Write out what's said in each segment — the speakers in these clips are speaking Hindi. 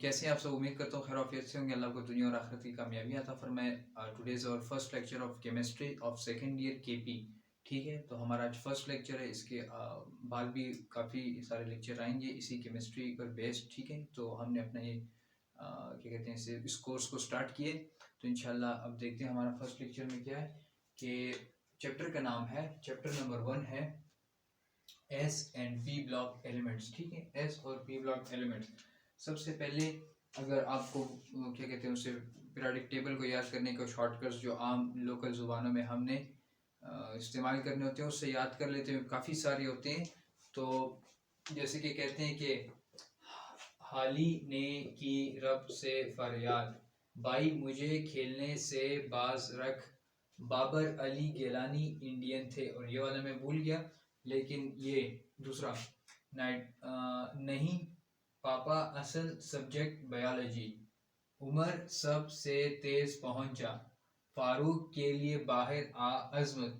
कैसे हैं आप सब? उम्मीद करता हूँ खैर आफियत से होंगे। अल्लाह को दुनिया और आखिरत की कामयाबी अता फरमाए। Today is our first lecture of chemistry of second year KP. ठीक है, तो हमारा आज फर्स्ट लेक्चर है। इसके बाद भी काफ़ी सारे लेक्चर आएंगे इसी केमिस्ट्री पर बेस्ड। ठीक है, तो हमने अपना ये क्या कहते हैं इस कोर्स को स्टार्ट किए। तो इंशाल्लाह अब देखते हैं हमारा फर्स्ट लेक्चर में क्या है कि चैप्टर का नाम है, चैप्टर नंबर 1 है S and P block elements. ठीक है, एस और पी ब्लॉक एलिमेंट्स। सबसे पहले अगर आपको क्या कहते हैं उसे पीरियोडिक टेबल को याद करने के शॉर्टकट्स जो आम लोकल ज़ुबानों में हमने इस्तेमाल करने होते हैं उससे याद कर लेते हैं। काफ़ी सारे होते हैं। तो जैसे कि कहते हैं कि हाली ने की रब से फरियाद, भाई मुझे खेलने से बाज रख, बाबर अली गिलानी इंडियन थे। और ये वाला मैं भूल गया, लेकिन ये दूसरा नहीं पापा असल सब्जेक्ट बायोलॉजी, उमर सब से तेज पहुंचा, फारूक के लिए बाहर आ अजमत,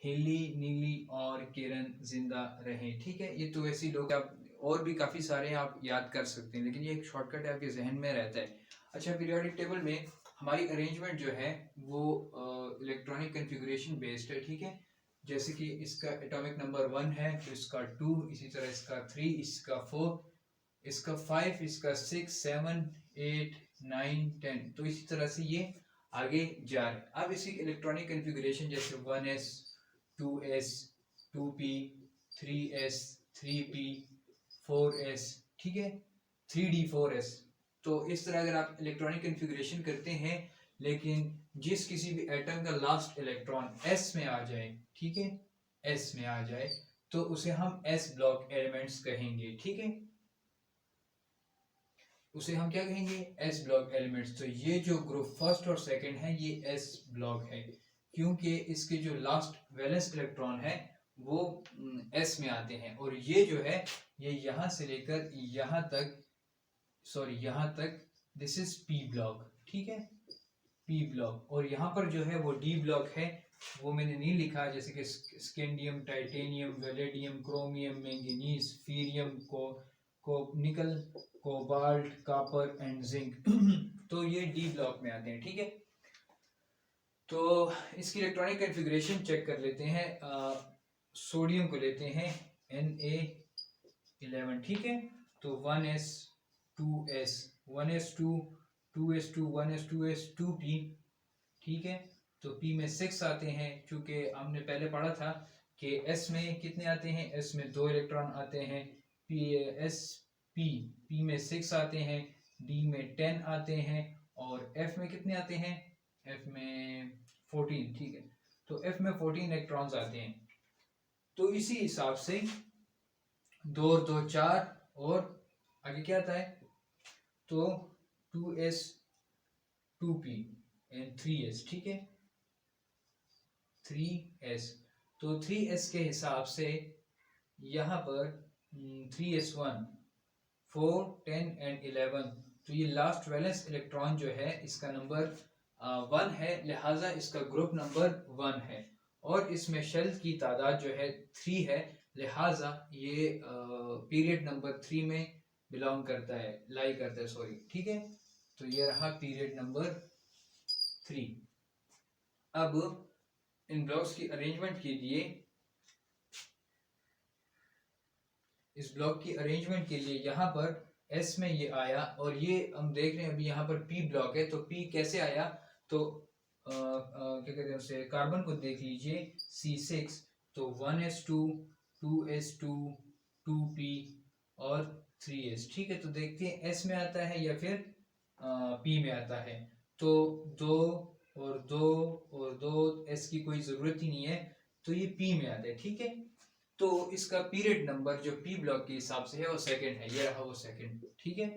हिली नीली और किरण जिंदा रहे। ठीक है, ये तो ऐसी लोग आप और भी काफ़ी सारे आप याद कर सकते हैं, लेकिन ये एक शॉर्टकट है, आपके जहन में रहता है। अच्छा, पीरियोडिक टेबल में हमारी अरेंजमेंट जो है वो इलेक्ट्रॉनिक कन्फिगरेशन बेस्ड है। ठीक है, जैसे कि इसका एटॉमिक नंबर 1 है, तो इसका 2, इसी तरह इसका 3, इसका 4, इसका 5, इसका 6, 7, 8, 9, 10। तो इसी तरह से ये आगे जा रहे हैं। अब इसी इलेक्ट्रॉनिक कन्फिगरेशन जैसे 1s, 2s, 2p, 3s, 3p, 4s, ठीक है, 3d4s। तो इस तरह अगर आप इलेक्ट्रॉनिक कन्फिगरेशन करते हैं, लेकिन जिस किसी भी एटम का लास्ट इलेक्ट्रॉन s में आ जाए, ठीक है, s में आ जाए, तो उसे हम s ब्लॉक एलिमेंट्स कहेंगे। ठीक है, उसे हम क्या कहेंगे? S block elements. तो ये जो ग्रुप फर्स्ट और सेकंड है ये एस ब्लॉक है, क्योंकि इसके जो लास्ट वैलेंस इलेक्ट्रॉन है वो एस में आते हैं। और ये जो है ये यहां से लेकर यहां तक, सॉरी यहां तक, दिस इज पी ब्लॉक। ठीक है, पी ब्लॉक। और यहाँ पर जो है वो डी ब्लॉक है, वो मैंने नहीं लिखा, जैसे कि स्कैंडियम, टाइटेनियम, वेलेडियम, क्रोमियम, मैंगनीज, फीरियम, को निकल, कोबाल्ट, कॉपर एंड जिंक। तो ये डी ब्लॉक में आते हैं। ठीक है, तो इसकी इलेक्ट्रॉनिक कन्फिगरेशन चेक कर लेते हैं। सोडियम को लेते हैं Na11। ठीक है, तो 1s 2s 1s2 2s2 1s2s 2p। ठीक है, तो p में 6 आते हैं, क्योंकि हमने पहले पढ़ा था कि s में कितने आते हैं, s में 2 इलेक्ट्रॉन आते हैं, p में 6 आते हैं, d में 10 आते हैं, और f में कितने आते हैं, f में 14। ठीक है, तो f में 14 इलेक्ट्रॉन्स आते हैं। तो इसी हिसाब से 2 और 2 4, और आगे क्या आता है, तो 2s 2p एंड 3s। ठीक है, 3s। तो 3s के हिसाब से यहाँ पर 3s1 4 10 एंड 11। तो ये लास्ट वैलेंस इलेक्ट्रॉन जो है इसका नंबर 1 है, लिहाजा इसका ग्रुप नंबर 1 है। और इसमें शेल की तादाद जो है 3 है, लिहाजा ये पीरियड नंबर 3 में बिलोंग करता है, लाई करता है, सॉरी। ठीक है, तो ये रहा पीरियड नंबर 3। अब इन ब्लॉक्स की अरेंजमेंट के लिए, इस ब्लॉक की अरेंजमेंट के लिए यहाँ पर S में ये आया, और ये हम देख रहे हैं अभी यहाँ पर P ब्लॉक है। तो P कैसे आया, तो क्या कहते हैं उसे, कार्बन को देख लीजिए, C6, तो 1s2 2s2 2p और 3s। ठीक है, तो देखते हैं S में आता है या फिर P में आता है। तो 2 और 2 और 2 S की कोई ज़रूरत ही नहीं है, तो ये P में आता है। ठीक है, तो इसका पीरियड नंबर जो पी ब्लॉक के हिसाब से है वो सेकंड है। ये रहा वो सेकंड। ठीक है,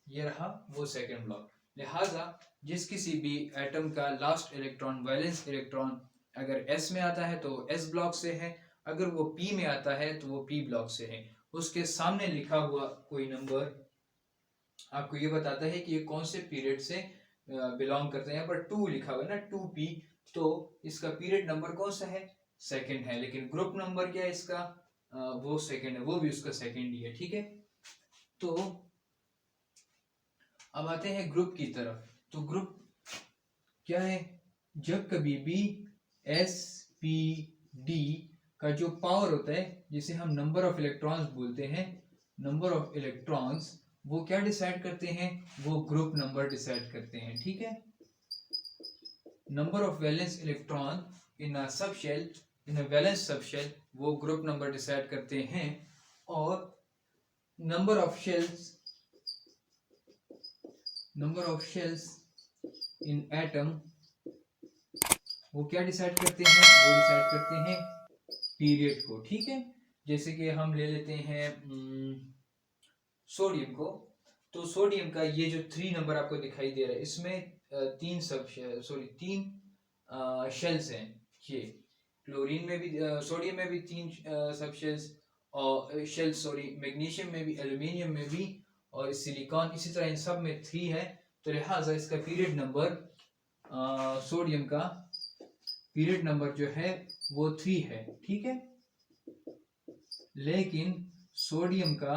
ये रहा वो सेकंड ब्लॉक। लिहाजा जिस किसी भी एटम का लास्ट इलेक्ट्रॉन, वैलेंस इलेक्ट्रॉन, अगर एस में आता है तो एस ब्लॉक से है, अगर वो पी में आता है तो वो पी ब्लॉक से है। उसके सामने लिखा हुआ कोई नंबर आपको ये बताता है कि ये कौन से पीरियड से बिलोंग करते हैं। यहाँ पर 2 लिखा हुआ है ना, 2p, तो इसका पीरियड नंबर कौन सा है, सेकंड है। लेकिन ग्रुप नंबर क्या है इसका, वो सेकंड है, वो भी उसका सेकंड ही है। ठीक है, तो अब आते हैं ग्रुप की तरफ। तो ग्रुप क्या है? जब कभी भी sp_d का जो पावर होता है, जिसे हम नंबर ऑफ इलेक्ट्रॉन्स बोलते हैं, नंबर ऑफ इलेक्ट्रॉन्स, वो क्या डिसाइड करते हैं? वो ग्रुप नंबर डिसाइड करते हैं। ठीक है, number of valence electron in a subshell, in a valence subshell, वो ग्रुप नंबर डिसाइड करते हैं। और number of shells, number of shells in atom, वो क्या डिसाइड करते हैं? वो डिसाइड करते हैं पीरियड को। ठीक है, जैसे कि हम ले लेते हैं सोडियम को। तो सोडियम का ये जो 3 नंबर आपको दिखाई दे रहा है, इसमें तीन शेल्स हैं। ये क्लोरीन में भी, सोडियम में भी 3 सब शेल्स, और शेल्स सॉरी मैग्नीशियम में भी, एल्यूमिनियम में भी, और सिलिकॉन, इसी तरह इन सब में 3 है। तो लिहाजा इसका पीरियड नंबर, सोडियम का पीरियड नंबर जो है वो 3 है। ठीक है, लेकिन सोडियम का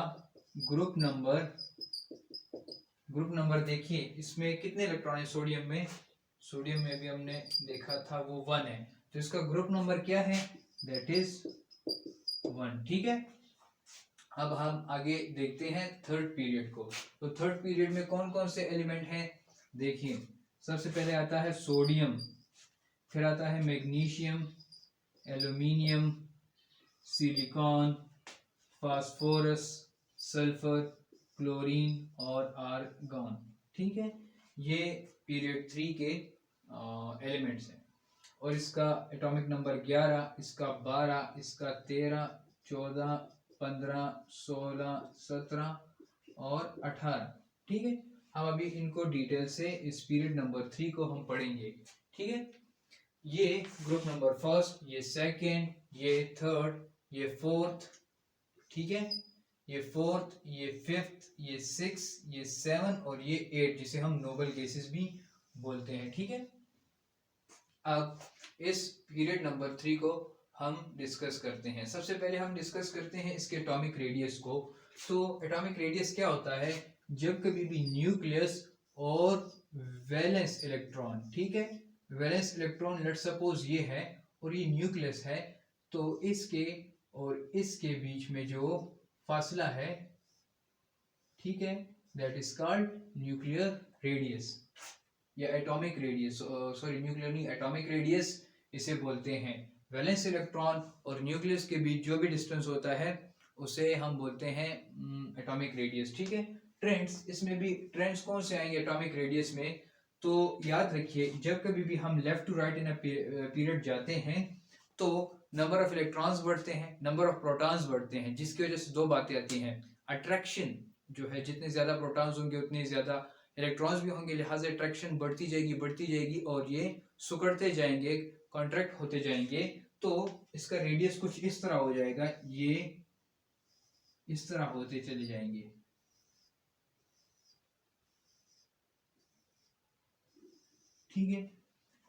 ग्रुप नंबर देखिए, इसमें कितने इलेक्ट्रॉन है सोडियम में? सोडियम में भी हमने देखा था वो 1 है। तो इसका ग्रुप नंबर क्या है? That is 1। ठीक है, अब हम आगे देखते हैं थर्ड पीरियड को। तो थर्ड पीरियड में कौन कौन से एलिमेंट हैं? देखिए, सबसे पहले आता है सोडियम, फिर आता है magnesium, aluminium, silicon, phosphorus, sulphur, chlorine और आर्गन। ठीक है, ये पीरियड 3 के एलिमेंट्स हैं। और इसका एटॉमिक नंबर 11, इसका 12, इसका 13, 14, 15, 16, 17 और 18। ठीक है, हम अभी इनको डिटेल से इस पीरियड नंबर 3 को हम पढ़ेंगे। ठीक है, ये ग्रुप नंबर फर्स्ट, ये सेकेंड, ये थर्ड, ये फोर्थ, ठीक है, ये फोर्थ, ये फिफ्थ, ये सिक्स, ये 7 और ये 8, जिसे हम नोबल गैसेस भी बोलते हैं। ठीक है, अब इस पीरियड नंबर 3 को हम डिस्कस करते हैं। सबसे पहले हम डिस्कस करते हैं इसके एटॉमिक रेडियस को। तो एटॉमिक रेडियस क्या होता है? जब कभी भी न्यूक्लियस और वैलेंस इलेक्ट्रॉन, ठीक है, वैलेंस इलेक्ट्रॉन लेट्स सपोज ये है और ये न्यूक्लियस है, तो इसके और इसके बीच में जो फासला है, ठीक है, that is called nuclear radius या एटॉमिक रेडियस। सॉरी, न्यूक्लियर नहीं, एटॉमिक रेडियस इसे बोलते हैं। वैलेंस इलेक्ट्रॉन और न्यूक्लियस के बीच जो भी डिस्टेंस होता है उसे हम बोलते हैं एटॉमिक रेडियस। ठीक है, ट्रेंड्स, इसमें भी ट्रेंड्स कौन से आएंगे एटॉमिक रेडियस में? तो याद रखिए, जब कभी भी हम left to right in period जाते हैं तो नंबर ऑफ इलेक्ट्रॉन्स बढ़ते हैं, नंबर ऑफ प्रोटॉन्स बढ़ते हैं, जिसकी वजह से दो बातें आती हैं। अट्रैक्शन जो है, जितने ज्यादा प्रोटॉन्स होंगे उतने ज्यादा इलेक्ट्रॉन्स भी होंगे, लिहाजा अट्रैक्शन बढ़ती जाएगी और ये सुकड़ते जाएंगे, कॉन्ट्रैक्ट होते जाएंगे। तो इसका रेडियस कुछ इस तरह हो जाएगा, ये इस तरह होते चले जाएंगे। ठीक है,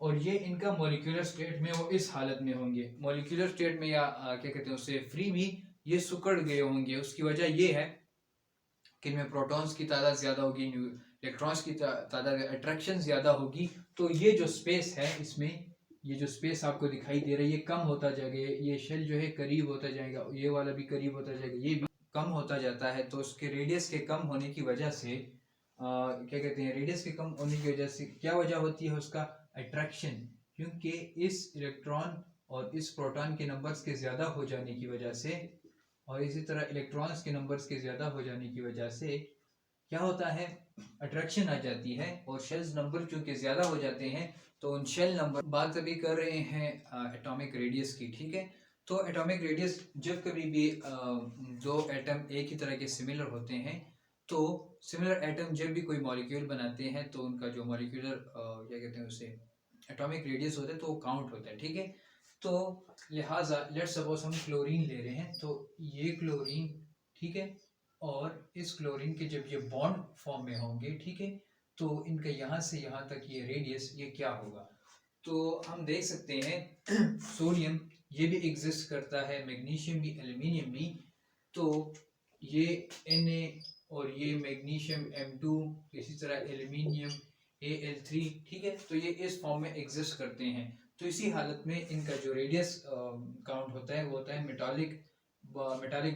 और ये इनका मॉलिक्यूलर स्टेट में वो इस हालत में होंगे, मॉलिक्यूलर स्टेट में, या क्या कहते हैं उसे, फ्री भी, ये सुकड़ गए होंगे। उसकी वजह ये है कि इनमें प्रोटॉन्स की तादाद ज्यादा होगी, इलेक्ट्रॉन्स की तादाद, अट्रैक्शन ज्यादा होगी। तो ये जो स्पेस है, इसमें ये जो स्पेस आपको दिखाई दे रही है, कम होता जाएगा। ये शेल जो है करीब होता जाएगा, ये वाला भी करीब होता जाएगा, ये भी कम होता जाता है। तो उसके रेडियस के कम होने की वजह से क्या कहते हैं, रेडियस के कम होने की वजह से क्या वजह होती है उसका? अट्रैक्शन, क्योंकि इस इलेक्ट्रॉन और इस प्रोटॉन के नंबर्स के ज्यादा हो जाने की वजह से, और इसी तरह इलेक्ट्रॉन्स के नंबर्स के ज्यादा हो जाने की वजह से क्या होता है? अट्रैक्शन आ जाती है, और शेल्स नंबर चूंकि ज्यादा हो जाते हैं तो उन शेल नंबर, बात अभी कर रहे हैं एटॉमिक रेडियस की। ठीक है, तो एटॉमिक रेडियस, जब कभी भी दो एटम एक ही तरह के सिमिलर होते हैं, तो सिमिलर एटम जब भी कोई मॉलिक्यूल बनाते हैं तो उनका जो मॉलिक्यूलर क्या कहते हैं उसे, एटॉमिक रेडियस होता है, तो वो काउंट होता है। ठीक है, तो लिहाजा लेट्स सपोज हम क्लोरीन ले रहे हैं, तो ये क्लोरीन, ठीक है, और इस क्लोरीन के जब ये बॉन्ड फॉर्म में होंगे, ठीक है, तो इनका यहाँ से यहाँ तक ये रेडियस, ये क्या होगा? तो हम देख सकते हैं सोडियम ये भी एग्जिस्ट करता है, मैग्नीशियम भी, एल्यूमिनियम भी। तो ये Na और ये मैग्नीशियम M2, इसी तरह एल्यूमिनियम Al3, ठीक है। तो ये इस फॉर्म में एग्जिस्ट करते हैं। तो इसी हालत में इनका जो रेडियस काउंट होता है वो होता है मेटालिक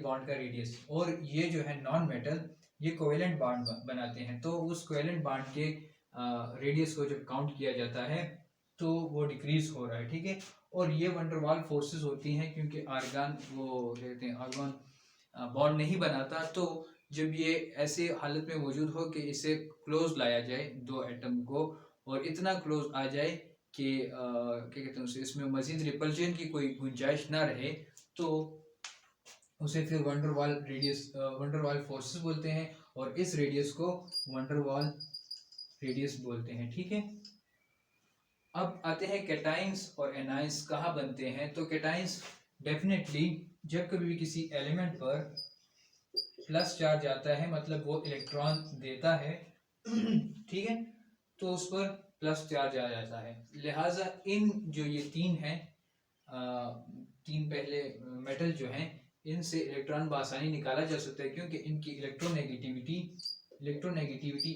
बॉन्ड का रेडियस। और ये जो है नॉन मेटल, ये कोवेलेंट बॉन्ड बनाते हैं। तो उस कोवेलेंट बॉन्ड के रेडियस को जब काउंट किया जाता है तो वो डिक्रीज हो रहा है, ठीक है। और ये वंडरवाल फोर्सेस होती हैं क्योंकि आर्गन वो कहते हैं आर्गन बॉन्ड नहीं बनाता। तो जब ये ऐसे हालत में मौजूद हो कि इसे क्लोज लाया जाए दो एटम को, और इतना क्लोज आ जाए कि क्या कहते हैं उसे, इसमें मजीद रिपल्जन की कोई गुंजाइश ना रहे, तो उसे फिर वंडरवाल फोर्सेस बोलते हैं। और इस रेडियस को वंडरवाल रेडियस बोलते हैं, ठीक है। अब आते हैं कैटाइंस और एनाइंस कहाँ बनते हैं। तो कैटाइंस डेफिनेटली जब कभी भी किसी एलिमेंट पर प्लस चार्ज आता है, मतलब वो इलेक्ट्रॉन देता है ठीक है, तो उस पर प्लस चार्ज आ जाता है। लिहाजा इन जो ये तीन हैं, तीन पहले मेटल जो हैं, इनसे इलेक्ट्रॉन बआसानी निकाला जा सकता है क्योंकि इनकी इलेक्ट्रोनेगेटिविटी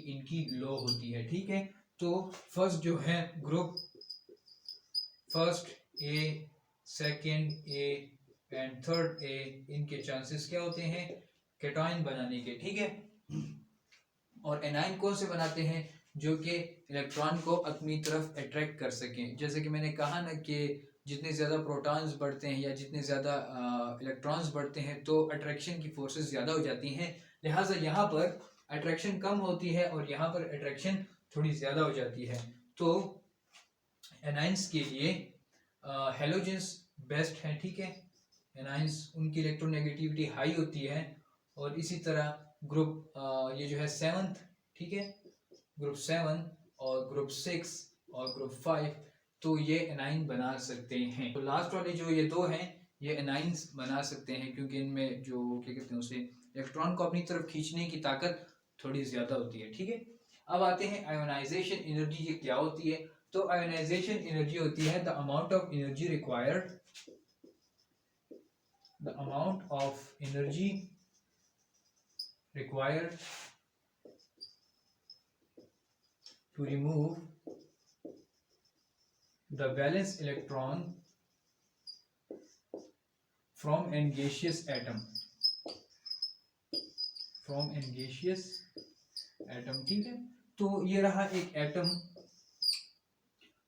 इनकी लो होती है, ठीक है। तो फर्स्ट जो है group, first A, second A and third A, इनके चांसेस क्या होते हैं कैटायन बनाने के, ठीक है। और एनाइन कौन से बनाते हैं, जो कि इलेक्ट्रॉन को अपनी तरफ अट्रैक्ट कर सकें। जैसे कि मैंने कहा ना कि जितने ज़्यादा प्रोटॉन्स बढ़ते हैं या जितने ज़्यादा इलेक्ट्रॉन्स बढ़ते हैं तो अट्रैक्शन की फोर्सेस ज़्यादा हो जाती हैं। लिहाजा यहाँ पर अट्रैक्शन कम होती है और यहाँ पर अट्रैक्शन थोड़ी ज़्यादा हो जाती है। तो एनाइंस के लिए हेलोजेंस बेस्ट हैं, ठीक है। एनाइंस उनकी इलेक्ट्रोनेगेटिविटी हाई होती है। और इसी तरह ग्रुप ये जो है 7th, ठीक है, ग्रुप 7 और ग्रुप 6 और ग्रुप 5, तो ये एनाइन बना सकते हैं। तो लास्ट वाले जो ये दो हैं ये एनाइंस बना सकते हैं क्योंकि इनमें जो क्या कहते हैं उसे इलेक्ट्रॉन को अपनी तरफ खींचने की ताकत थोड़ी ज़्यादा होती है, ठीक है। अब आते हैं आयोनाइजेशन एनर्जी, ये क्या होती है। तो आयोनाइजेशन एनर्जी होती है the amount of energy required, the amount of energy required to remove the valence electron from an gaseous atom, ठीक है। तो ये रहा एक एटम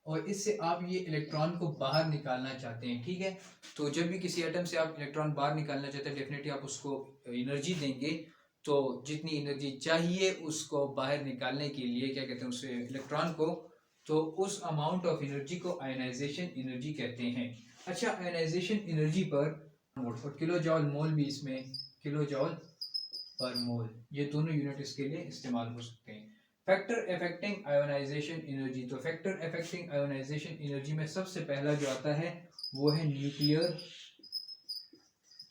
और इससे आप ये इलेक्ट्रॉन को बाहर निकालना चाहते हैं, ठीक है। तो जब भी किसी एटम से आप इलेक्ट्रॉन बाहर निकालना चाहते हैं डेफिनेटली आप उसको एनर्जी देंगे। तो जितनी एनर्जी चाहिए उसको बाहर निकालने के लिए क्या कहते हैं उसे इलेक्ट्रॉन को, तो उस अमाउंट ऑफ एनर्जी को आयोनाइजेशन एनर्जी कहते हैं। अच्छा, आयोनाइजेशन एनर्जी पर और किलो जॉल मोल भी इसमें, किलो जॉल पर मोल, ये दोनों यूनिट इसके लिए इस्तेमाल हो सकते हैं। फैक्टर अफेक्टिंग आयोनाइजेशन एनर्जी, तो फैक्टर अफेक्टिंग आयोनाइजेशन एनर्जी में सबसे पहला जो आता है वो है न्यूक्लियर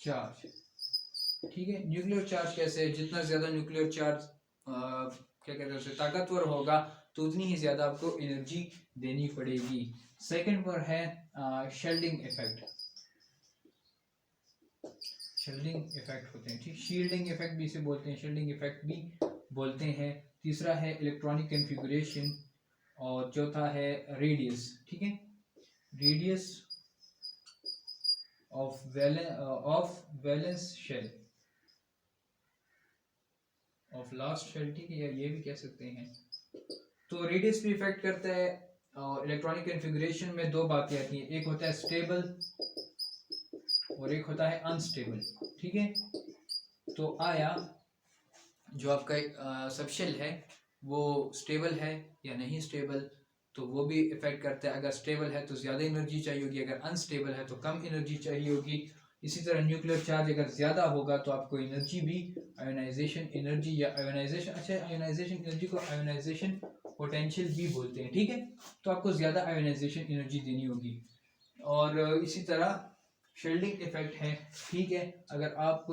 चार्ज, ठीक है। न्यूक्लियर चार्ज कैसे है, जितना ज्यादा न्यूक्लियर चार्ज क्या कहते हैं उसे ताकतवर होगा तो उतनी ही ज्यादा आपको एनर्जी देनी पड़ेगी। सेकंड पर है शेल्डिंग इफेक्ट, शील्डिंग इफेक्ट होते हैं, ठीक, शील्डिंग इफेक्ट भी इसे बोलते हैं, शील्डिंग इफेक्ट भी बोलते हैं। तीसरा है इलेक्ट्रॉनिक कॉन्फ़िगरेशन और चौथा है रेडियस, ठीक है, radius of valence shell of last shell, ठीक है, या ये भी कह सकते हैं। तो रेडियस भी इफेक्ट करता है। और इलेक्ट्रॉनिक कॉन्फ़िगरेशन में दो बातें आती हैं, एक होता है स्टेबल और एक होता है अनस्टेबल, ठीक है। तो आया जो आपका सबशेल है वो स्टेबल है या नहीं स्टेबल, तो वो भी इफेक्ट करता है। अगर स्टेबल है तो ज़्यादा एनर्जी चाहिए होगी, अगर अनस्टेबल है तो कम एनर्जी चाहिए होगी। इसी तरह न्यूक्लियर चार्ज अगर ज़्यादा होगा तो आपको एनर्जी भी, आयोनाइजेशन एनर्जी या आयोनाइजेशन, अच्छा आयोनाइजेशन एनर्जी को आयोनाइजेशन पोटेंशियल भी बोलते हैं, ठीक है। तो आपको ज़्यादा आयोनाइजेशन एनर्जी देनी होगी। और इसी तरह शील्डिंग इफेक्ट है, ठीक है। अगर आप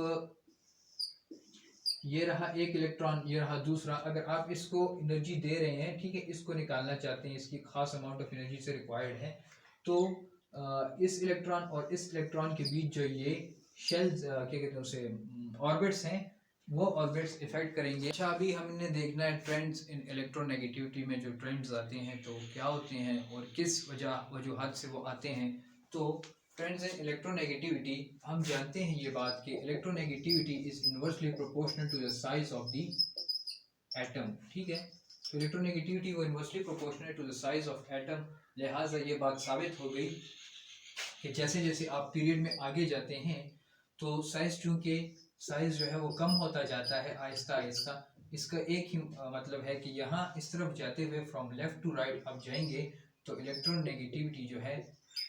ये रहा एक इलेक्ट्रॉन, ये रहा दूसरा, अगर आप इसको एनर्जी दे रहे हैं, ठीक है, इसको निकालना चाहते हैं, इसकी खास अमाउंट ऑफ एनर्जी से रिक्वायर्ड है, तो इस इलेक्ट्रॉन और इस इलेक्ट्रॉन के बीच जो ये शेल्स क्या कहते हैं उसे ऑर्बिट्स हैं, वो ऑर्बिट्स इफेक्ट करेंगे। अच्छा, अभी हमने देखना है ट्रेंड्स इन इलेक्ट्रोनेगेटिविटी में जो ट्रेंड्स आते हैं तो क्या होते हैं और किस वजूहत से वो आते हैं। तो ट्रेंड्स इन इलेक्ट्रोनेगेटिविटी, हम जानते हैं ये बात कि electronegativity is inversely proportional to the size of the atom. ठीक है, तो इलेक्ट्रोनेगेटिविटी वो inversely proportional to the size of atom. लिहाजा ये बात साबित हो गई कि जैसे जैसे आप पीरियड में आगे जाते हैं तो साइज, चूंकि साइज जो है वो कम होता जाता है आहिस्ता आहिस्ता। इसका एक ही मतलब है कि यहाँ इस तरफ जाते हुए फ्रॉम लेफ्ट टू राइट आप जाएंगे तो इलेक्ट्रॉन नेगेटिविटी जो है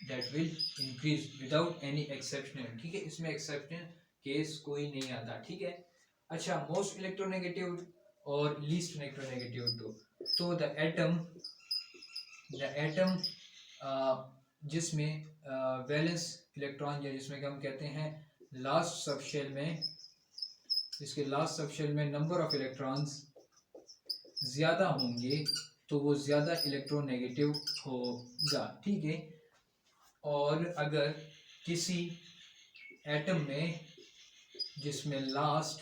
that will increase without any exceptional. ठीक है, इसमें एक्सेप्शनल केस कोई नहीं आता। ठीक है, अच्छा, मोस्ट इलेक्ट्रोनेगेटिव और लीस्ट इलेक्ट्रोनेगेटिव। तो द एटम जिसमें वैलेंस इलेक्ट्रॉन, या जिसमें कि हम कहते हैं लास्ट सबशेल में, इसके लास्ट सबशेल में नंबर ऑफ इलेक्ट्रॉन्स ज़्यादा होंगे तो वो ज़्यादा इलेक्ट्रोनेगेटिव होगा। ठीक है, और अगर किसी एटम में जिसमें लास्ट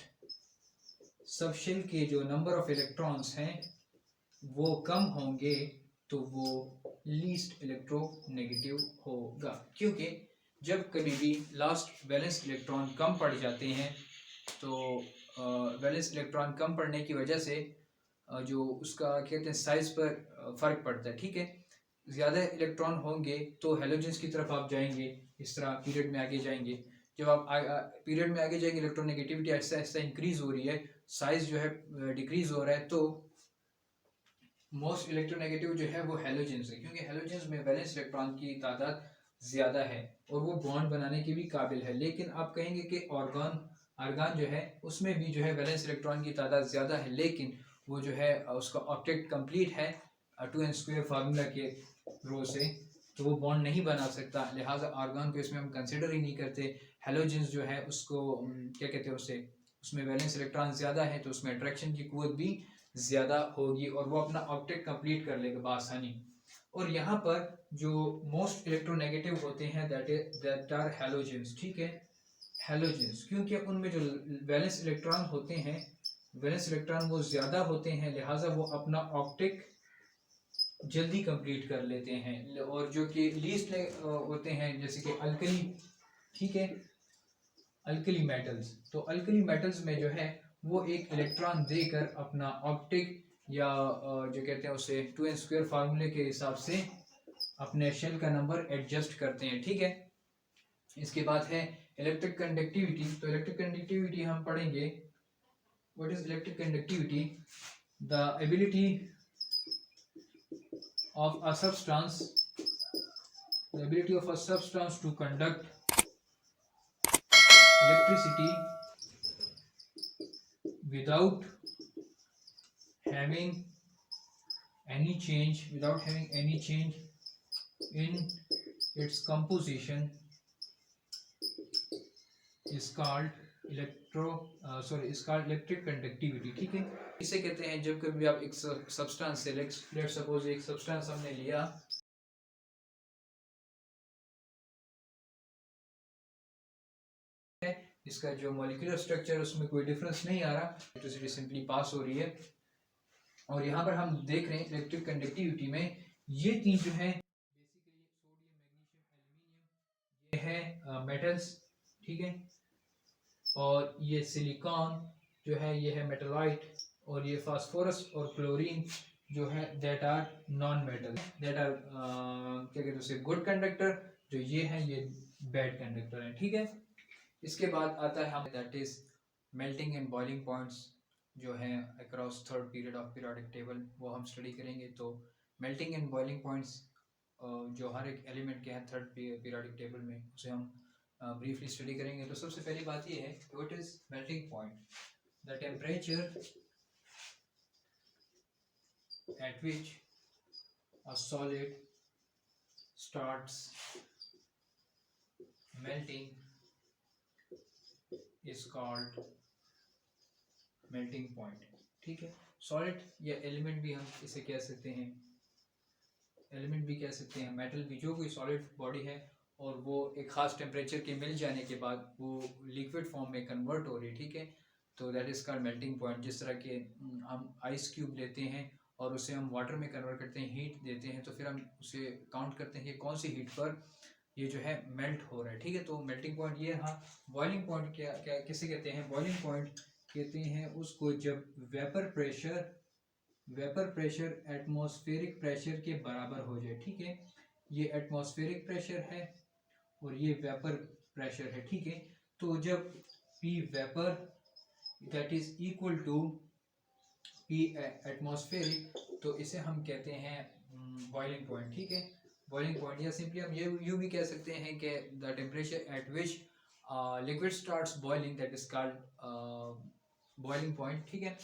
सबशेल के जो नंबर ऑफ इलेक्ट्रॉन्स हैं वो कम होंगे तो वो लीस्ट इलेक्ट्रोनेगेटिव होगा। क्योंकि जब कभी भी लास्ट वैलेंस इलेक्ट्रॉन कम पड़ जाते हैं तो वैलेंस इलेक्ट्रॉन कम पड़ने की वजह से जो उसका कहते हैं साइज पर फ़र्क पड़ता है। ठीक है, ज़्यादा इलेक्ट्रॉन होंगे तो हेलोजेंस की तरफ आप जाएंगे, इस तरह पीरियड में आगे जाएंगे। जब आप पीरियड में आगे जाएंगे इलेक्ट्रोनेगेटिविटी आहिस्ता आहिस्ता इंक्रीज हो रही है, साइज जो है डिक्रीज हो रहा है, तो मोस्ट इलेक्ट्रोनेगेटिव जो है वो हेलोजेंस है। क्योंकि हेलोजेंस में वैलेंस इलेक्ट्रॉन की तादाद ज़्यादा है और वो बॉन्ड बनाने के भी काबिल है। लेकिन आप कहेंगे कि आर्गन जो है उसमें भी जो है वैलेंस इलेक्ट्रॉन की तादाद ज़्यादा है, लेकिन वो जो है उसका ऑक्टेट कंप्लीट है 2n² फार्मूला के रो से, तो वो बॉन्ड नहीं बना सकता। लिहाजा आर्गन को इसमें हम कंसिडर ही नहीं करते। हेलोजेंस जो है उसको क्या कहते हैं, उसे उसमें वैलेंस इलेक्ट्रॉन ज़्यादा है तो उसमें अट्रैक्शन की कुव्वत भी ज़्यादा होगी और वो अपना ऑक्टेट कंप्लीट कर लेगा बआसानी। और यहाँ पर जो मोस्ट इलेक्ट्रोनेगेटिव होते हैं दैट आर हेलोजेंस। ठीक है, हेलोजेंस क्योंकि उनमें जो वैलेंस इलेक्ट्रॉन होते हैं, वैलेंस इलेक्ट्रॉन वो ज़्यादा होते हैं, लिहाजा वो अपना ऑक्टेट जल्दी कंप्लीट कर लेते हैं। और जो कि लीस्ट होते हैं जैसे कि अल्कली, ठीक है, अल्कली मेटल्स, तो अल्कली मेटल्स में जो है वो एक इलेक्ट्रॉन देकर अपना ऑप्टिक या जो कहते हैं उसे 2n² फार्मूले के हिसाब से अपने शेल का नंबर एडजस्ट करते हैं। ठीक है, इसके बाद है इलेक्ट्रिक कंडक्टिविटी। तो इलेक्ट्रिक कंडक्टिविटी हम पढ़ेंगे, what is electric conductivity, the ability of a substance, the ability of a substance to conduct electricity without having any change in its composition is called electric conductivity. ठीक है, इसे कहते हैं जब कभी आप एक सब्सटेंस से, लेट्स सपोज एक सब्सटेंस हमने लिया, इसका जो मॉलिक्यूलर स्ट्रक्चर उसमें कोई डिफरेंस नहीं आ रहा, इलेक्ट्रिसिटी सिंपली पास हो रही है। और यहाँ पर हम देख रहे हैं इलेक्ट्रिक कंडक्टिविटी में ये तीन जो है बेसिकली सोडियम, मैग्नीशियम, एल्यूमिनियम, ये है मेटल्स। ठीक है, और ये सिलिकॉन जो है ये है मेटलाइट, और ये फास्फोरस और क्लोरीन जो है that are non metal, that are क्या कहते हैं उसे गुड कंडक्टर, जो ये है ये बैड कंडक्टर है। ठीक है, इसके बाद आता है हम that is melting and boiling points जो हैं across third period of periodic table, वो हम स्टडी करेंगे। तो मेल्टिंग एंड बॉइलिंग पॉइंट्स जो हर एक एलिमेंट के हैं थर्ड पीरियोडिक टेबल में, उसे हम ब्रीफली स्टडी करेंगे। तो सबसे पहली बात ये है what is melting point, the temperature at which a solid starts melting is called melting point। ठीक है, सॉलिड या एलिमेंट भी हम इसे कह सकते हैं, एलिमेंट भी कह सकते हैं, मेटल भी, जो कोई सॉलिड बॉडी है और वो एक ख़ास टेम्परेचर के मिल जाने के बाद वो लिक्विड फॉर्म में कन्वर्ट हो रही है। ठीक है, तो that is called melting point. जिस तरह के हम आइस क्यूब लेते हैं और उसे हम वाटर में कन्वर्ट करते हैं, हीट देते हैं, तो फिर हम उसे काउंट करते हैं कि कौन सी हीट पर ये जो है मेल्ट हो रहा है, ठीक है। तो मेल्टिंग पॉइंट ये। हाँ, बॉइलिंग पॉइंट क्या क्या किसे कहते हैं? बॉइलिंग पॉइंट कहते हैं उसको जब वेपर प्रेशर एटमॉस्फेरिक प्रेशर के बराबर हो जाए, ठीक है। ये एटमॉस्फेरिक प्रेशर है और ये वेपर प्रेशर है, ठीक है। तो जब P vapour that is equal to P atmospheric, तो इसे हम कहते हैं बॉइलिंग पॉइंट, ठीक है। बॉइलिंग पॉइंट, या सिंपली हम ये यूँ भी कह सकते हैं कि the temperature at which liquid starts boiling that is called boiling point, ठीक है।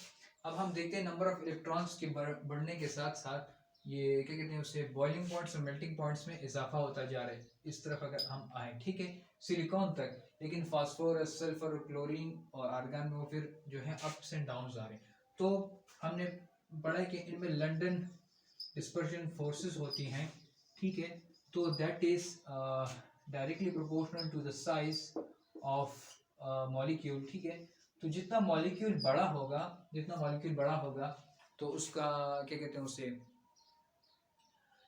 अब हम देखते हैं नंबर ऑफ इलेक्ट्रॉन्स के बढ़ने के साथ साथ ये क्या कहते हैं उसे, बॉइलिंग पॉइंट्स और मेल्टिंग पॉइंट्स में इजाफा होता जा रहा है। इस तरफ अगर हम आए, ठीक है, सिलिकॉन तक, लेकिन फास्फोरस, सल्फर, क्लोरीन और आर्गन में वो फिर जो है अप्स एंड डाउन्स आ रहे हैं। तो हमने पढ़ा कि इनमें लंदन डिस्पर्शन फोर्सेस होती हैं, ठीक है। तो that is directly proportional to the size of molecule, ठीक है। तो जितना मॉलिक्यूल बड़ा होगा तो उसका क्या कहते हैं उसे,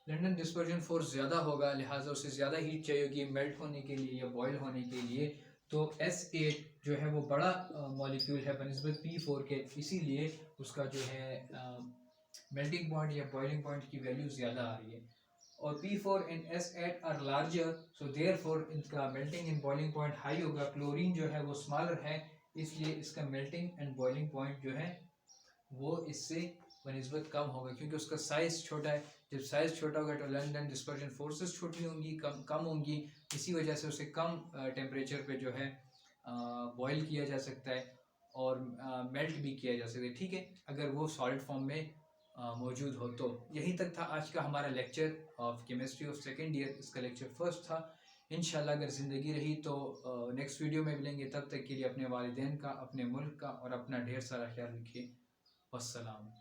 लंदन डिस्पर्जन फोर्स ज़्यादा होगा, लिहाजा उसे ज़्यादा हीट चाहिए होगी मेल्ट होने के लिए या बॉयल होने के लिए। तो S8 जो है वो बड़ा मॉलिक्यूल है बनिस्बत P4 के, इसीलिए उसका जो है मेल्टिंग पॉइंट या बॉइलिंग पॉइंट की वैल्यू ज़्यादा आ रही है। और P4 and S8 are larger, so therefore इनका melting and boiling point high होगा। क्लोरीन जो है वो स्मॉलर है, इसलिए इसका मेल्टिंग एंड बॉइलिंग पॉइंट जो है वो इससे बनिस्बत कम होगा, क्योंकि उसका साइज़ छोटा है। जब साइज़ छोटा होगा तो लंदन डिस्पर्जन फोर्सेस छोटी होंगी, कम होंगी। इसी वजह से उसे कम टेम्परेचर पे जो है बॉयल किया जा सकता है और मेल्ट भी किया जा सकता है, ठीक है, अगर वो सॉलिड फॉर्म में मौजूद हो। तो यहीं तक था आज का हमारा lecture of chemistry of second year. इसका लेक्चर फर्स्ट था। इंशाल्लाह अगर ज़िंदगी रही तो नेक्स्ट वीडियो में मिलेंगे। तब तक के लिए अपने वालिदैन का, अपने मुल्क का और अपना ढेर सारा ख्याल रखिए। वस्सलाम।